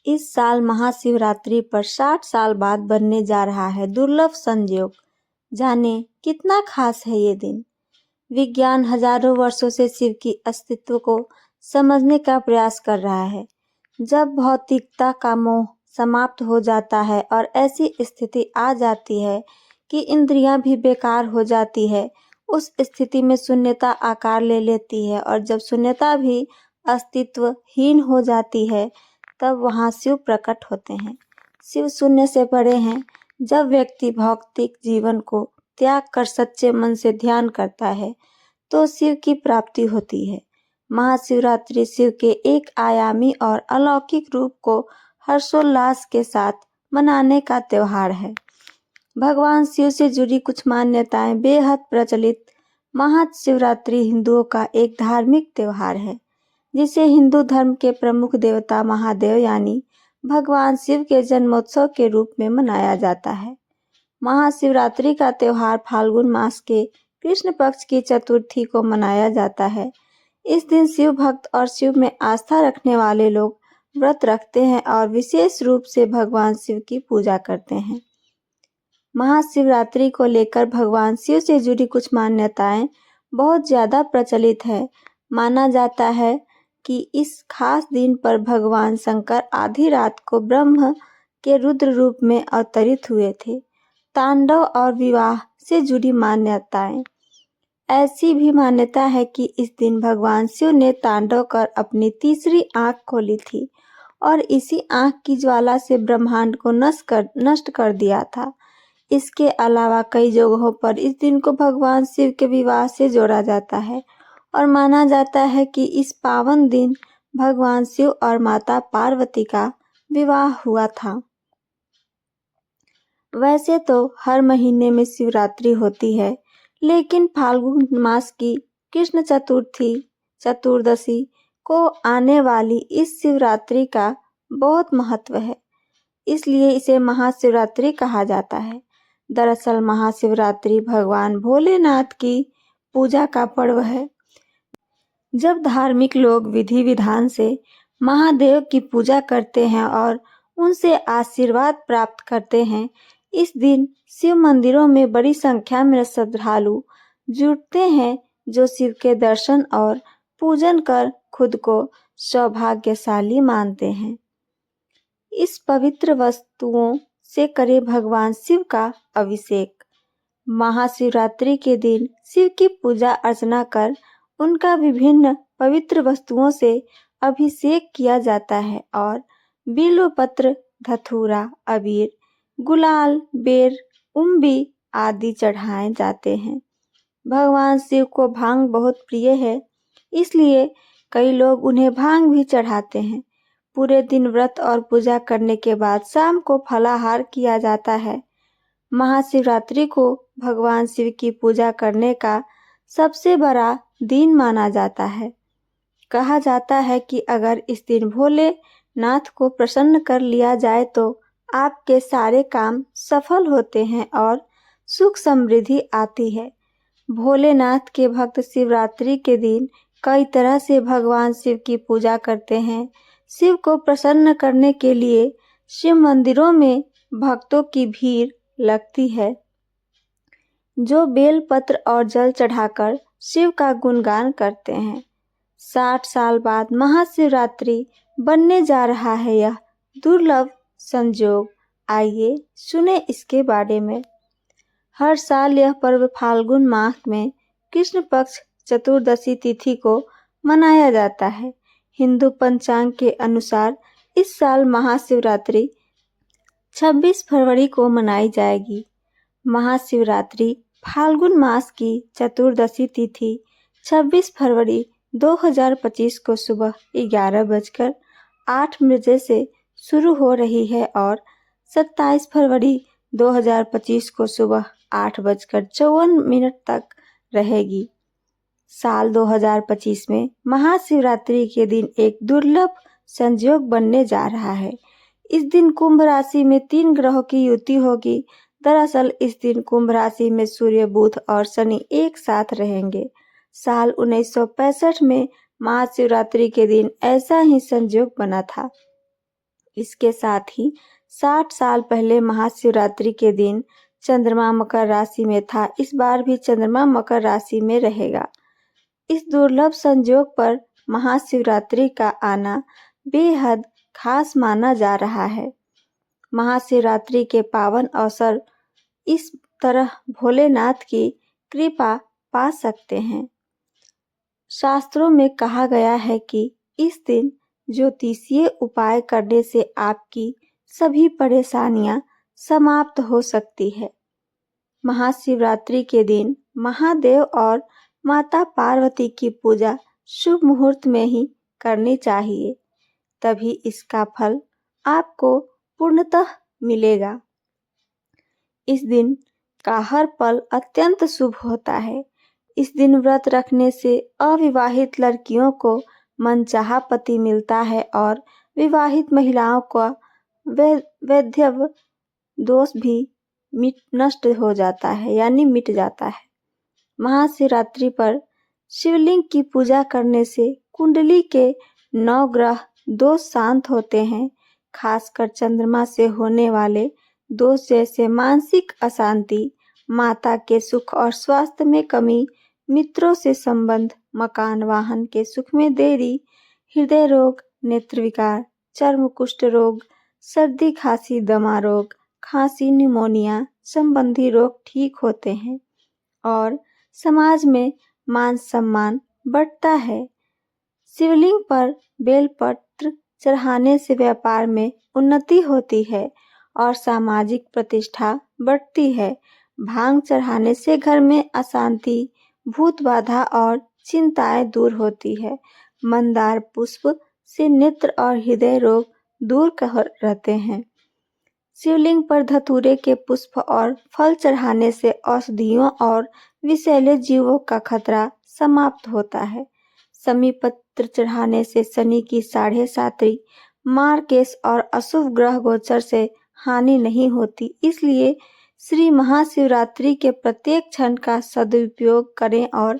इस साल महाशिवरात्रि पर 60 साल बाद बनने जा रहा है दुर्लभ संयोग। जाने कितना खास है ये दिन। विज्ञान हजारों वर्षों से शिव की अस्तित्व को समझने का प्रयास कर रहा है। जब भौतिकता का मोह समाप्त हो जाता है और ऐसी स्थिति आ जाती है कि इंद्रियां भी बेकार हो जाती है, उस स्थिति में शून्यता आकार ले लेती है और जब शून्यता भी अस्तित्वहीन हो जाती है, तब वहाँ शिव प्रकट होते हैं। शिव शून्य से परे हैं। जब व्यक्ति भौतिक जीवन को त्याग कर सच्चे मन से ध्यान करता है, तो शिव की प्राप्ति होती है। महाशिवरात्रि शिव के एक आयामी और अलौकिक रूप को हर्षोल्लास के साथ मनाने का त्योहार है। भगवान शिव से जुड़ी कुछ मान्यताएं बेहद प्रचलित। महाशिवरात्रि हिंदुओं का एक धार्मिक त्योहार है, जिसे हिंदू धर्म के प्रमुख देवता महादेव यानी भगवान शिव के जन्मोत्सव के रूप में मनाया जाता है। महाशिवरात्रि का त्योहार फाल्गुन मास के कृष्ण पक्ष की चतुर्थी को मनाया जाता है। इस दिन शिव भक्त और शिव में आस्था रखने वाले लोग व्रत रखते हैं और विशेष रूप से भगवान शिव की पूजा करते हैं। महाशिवरात्रि को लेकर भगवान शिव से जुड़ी कुछ मान्यताएं बहुत ज्यादा प्रचलित है। माना जाता है कि इस खास दिन पर भगवान शंकर आधी रात को ब्रह्म के रुद्र रूप में अवतरित हुए थे। तांडव और विवाह से जुड़ी मान्यताएं। ऐसी भी मान्यता है कि इस दिन भगवान शिव ने तांडव कर अपनी तीसरी आंख खोली थी और इसी आंख की ज्वाला से ब्रह्मांड को नष्ट कर दिया था। इसके अलावा कई जगहों पर इस दिन को भगवान शिव के विवाह से जोड़ा जाता है और माना जाता है कि इस पावन दिन भगवान शिव और माता पार्वती का विवाह हुआ था। वैसे तो हर महीने में शिवरात्रि होती है, लेकिन फाल्गुन मास की कृष्ण चतुर्दशी को आने वाली इस शिवरात्रि का बहुत महत्व है, इसलिए इसे महाशिवरात्रि कहा जाता है। दरअसल महाशिवरात्रि भगवान भोलेनाथ की पूजा का पर्व है। जब धार्मिक लोग विधि विधान से महादेव की पूजा करते हैं और उनसे आशीर्वाद प्राप्त करते हैं, इस दिन शिव मंदिरों में बड़ी संख्या में श्रद्धालु जुटते हैं, जो शिव के दर्शन और पूजन कर खुद को सौभाग्यशाली मानते हैं। इस पवित्र वस्तुओं से करे भगवान शिव का अभिषेक। महाशिवरात्रि के दिन शिव की पूजा अर्चना कर उनका विभिन्न पवित्र वस्तुओं से अभिषेक किया जाता है और बिल्वपत्र, धतूरा, अबीर, गुलाल, बेर, उम्बी आदि चढ़ाए जाते हैं। भगवान शिव को भांग बहुत प्रिय है, इसलिए कई लोग उन्हें भांग भी चढ़ाते हैं। पूरे दिन व्रत और पूजा करने के बाद शाम को फलाहार किया जाता है। महाशिवरात्रि को भगवान शिव की पूजा करने का सबसे बड़ा दिन माना जाता है। कहा जाता है कि अगर इस दिन भोलेनाथ को प्रसन्न कर लिया जाए तो आपके सारे काम सफल होते हैं और सुख समृद्धि आती है। भोलेनाथ के भक्त शिवरात्रि के दिन कई तरह से भगवान शिव की पूजा करते हैं। शिव को प्रसन्न करने के लिए शिव मंदिरों में भक्तों की भीड़ लगती है, जो बेलपत्र और जल चढ़ाकर शिव का गुणगान करते हैं। 60 साल बाद महाशिवरात्रि बनने जा रहा है यह दुर्लभ संयोग। आइए सुने इसके बारे में। हर साल यह पर्व फाल्गुन माह में कृष्ण पक्ष चतुर्दशी तिथि को मनाया जाता है। हिंदू पंचांग के अनुसार इस साल महाशिवरात्रि 26 फरवरी को मनाई जाएगी। महाशिवरात्रि फाल्गुन मास की चतुर्दशी तिथि 26 फरवरी 2025 को सुबह 11:08 से शुरू हो रही है और 27 फरवरी 2025 को सुबह 8:54 तक रहेगी। साल 2025 में महाशिवरात्रि के दिन एक दुर्लभ संयोग बनने जा रहा है। इस दिन कुंभ राशि में 3 ग्रहों की युति होगी। दरअसल इस दिन कुंभ राशि में सूर्य, बुध और शनि एक साथ रहेंगे। साल 1965 में महाशिवरात्रि के दिन ऐसा ही संयोग बना था। इसके साथ ही 60 साल पहले महाशिवरात्रि के दिन चंद्रमा मकर राशि में था, इस बार भी चंद्रमा मकर राशि में रहेगा। इस दुर्लभ संयोग पर महाशिवरात्रि का आना बेहद खास माना जा रहा है। महाशिवरात्रि के पावन अवसर इस तरह भोलेनाथ की कृपा पा सकते हैं। शास्त्रों में कहा गया है कि इस दिन ज्योतिषीय उपाय करने से आपकी सभी परेशानियां समाप्त हो सकती है। महाशिवरात्रि के दिन महादेव और माता पार्वती की पूजा शुभ मुहूर्त में ही करनी चाहिए, तभी इसका फल आपको पूर्णतः मिलेगा। इस दिन का हर पल अत्यंत शुभ होता है। इस दिन व्रत रखने से अविवाहित लड़कियों को मनचाहा पति मिलता है और विवाहित महिलाओं का वैधव्य दोष भी नष्ट हो जाता है, यानी मिट जाता है। महाशिवरात्रि पर शिवलिंग की पूजा करने से कुंडली के 9 ग्रह दोष शांत होते हैं। खासकर चंद्रमा से होने वाले दोष जैसे मानसिक अशांति, माता के सुख और स्वास्थ्य में कमी, मित्रों से संबंध, मकान वाहन के सुख में देरी, हृदय रोग, नेत्र विकार, चर्म कुष्ठ रोग, सर्दी खांसी, दमा रोग, खांसी, निमोनिया संबंधी रोग ठीक होते हैं और समाज में मान सम्मान बढ़ता है। शिवलिंग पर बेलपत्र चढ़ाने से व्यापार में उन्नति होती है और सामाजिक प्रतिष्ठा बढ़ती है। भांग चढ़ाने से घर में अशांति, भूत बाधा और चिंताएं दूर होती है। मंदार पुष्प से नेत्र और हृदय रोग दूर रहते हैं। शिवलिंग पर धतूरे के पुष्प और फल चढ़ाने से औषधियों और विषैले जीवों का खतरा समाप्त होता है। शमी पत्र चढ़ाने से शनि की 7.5 मार्केश और अशुभ ग्रह गोचर से हानि नहीं होती। इसलिए श्री महाशिवरात्रि के प्रत्येक क्षण का सदुपयोग करें और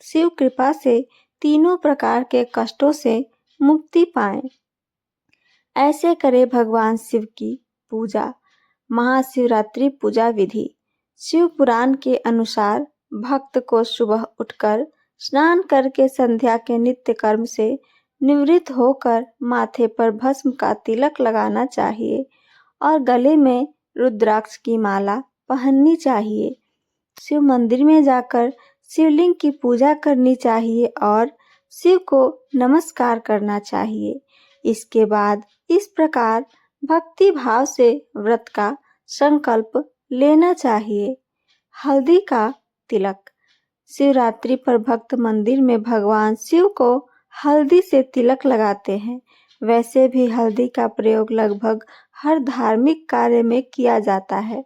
शिव कृपा से तीनों प्रकार के कष्टों से मुक्ति पाएं। ऐसे करें भगवान शिव की पूजा। महाशिवरात्रि पूजा विधि। शिव पुराण के अनुसार भक्त को सुबह उठकर स्नान करके संध्या के नित्य कर्म से निवृत्त होकर माथे पर भस्म का तिलक लगाना चाहिए और गले में रुद्राक्ष की माला पहननी चाहिए। शिव मंदिर में जाकर शिवलिंग की पूजा करनी चाहिए और शिव को नमस्कार करना चाहिए। इसके बाद इस प्रकार भक्ति भाव से व्रत का संकल्प लेना चाहिए। हल्दी का तिलक। शिवरात्रि पर भक्त मंदिर में भगवान शिव को हल्दी से तिलक लगाते हैं। वैसे भी हल्दी का प्रयोग लगभग हर धार्मिक कार्य में किया जाता है,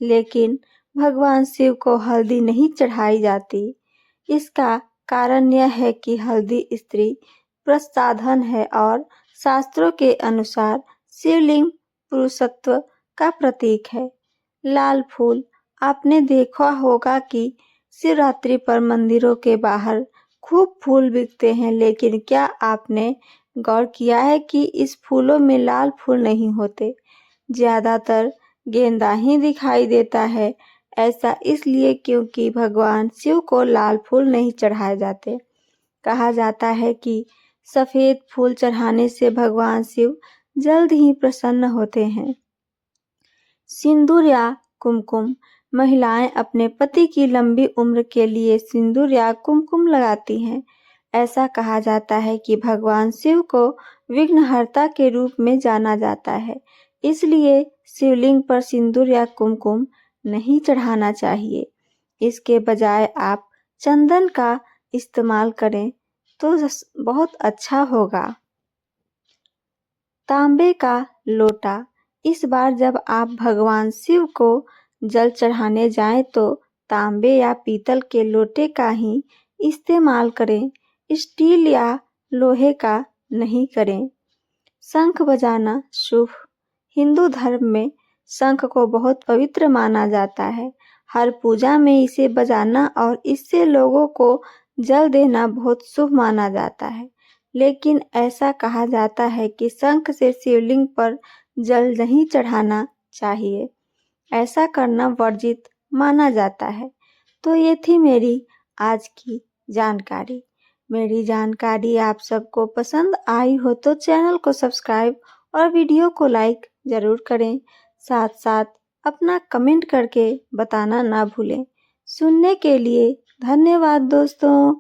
लेकिन भगवान शिव को हल्दी नहीं चढ़ाई जाती। इसका कारण यह है कि हल्दी स्त्री प्रसाधन है और शास्त्रों के अनुसार शिवलिंग पुरुषत्व का प्रतीक है। लाल फूल। आपने देखा होगा कि शिवरात्रि पर मंदिरों के बाहर खूब फूल बिकते हैं, लेकिन क्या आपने गौर किया है कि इस फूलों में लाल फूल नहीं होते, ज्यादातर गेंदा ही दिखाई देता है। ऐसा इसलिए क्योंकि भगवान शिव को लाल फूल नहीं चढ़ाए जाते। कहा जाता है कि सफेद फूल चढ़ाने से भगवान शिव जल्द ही प्रसन्न होते हैं। सिंदूर या कुमकुम। महिलाएं अपने पति की लंबी उम्र के लिए सिंदूर या कुमकुम लगाती हैं। ऐसा कहा जाता है कि भगवान शिव को विघ्नहर्ता के रूप में जाना जाता है, इसलिए शिवलिंग पर सिंदूर या कुमकुम नहीं चढ़ाना चाहिए। इसके बजाय आप चंदन का इस्तेमाल करें तो बहुत अच्छा होगा। तांबे का लोटा। इस बार जब आप भगवान शिव को जल चढ़ाने जाएं तो तांबे या पीतल के लोटे का ही इस्तेमाल करें, स्टील या लोहे का नहीं करें। शंख बजाना शुभ। हिंदू धर्म में शंख को बहुत पवित्र माना जाता है। हर पूजा में इसे बजाना और इससे लोगों को जल देना बहुत शुभ माना जाता है। लेकिन ऐसा कहा जाता है कि शंख से शिवलिंग पर जल नहीं चढ़ाना चाहिए, ऐसा करना वर्जित माना जाता है। तो ये थी मेरी आज की जानकारी। मेरी जानकारी आप सबको पसंद आई हो तो चैनल को सब्सक्राइब और वीडियो को लाइक ज़रूर करें। साथ साथ अपना कमेंट करके बताना ना भूलें। सुनने के लिए धन्यवाद दोस्तों।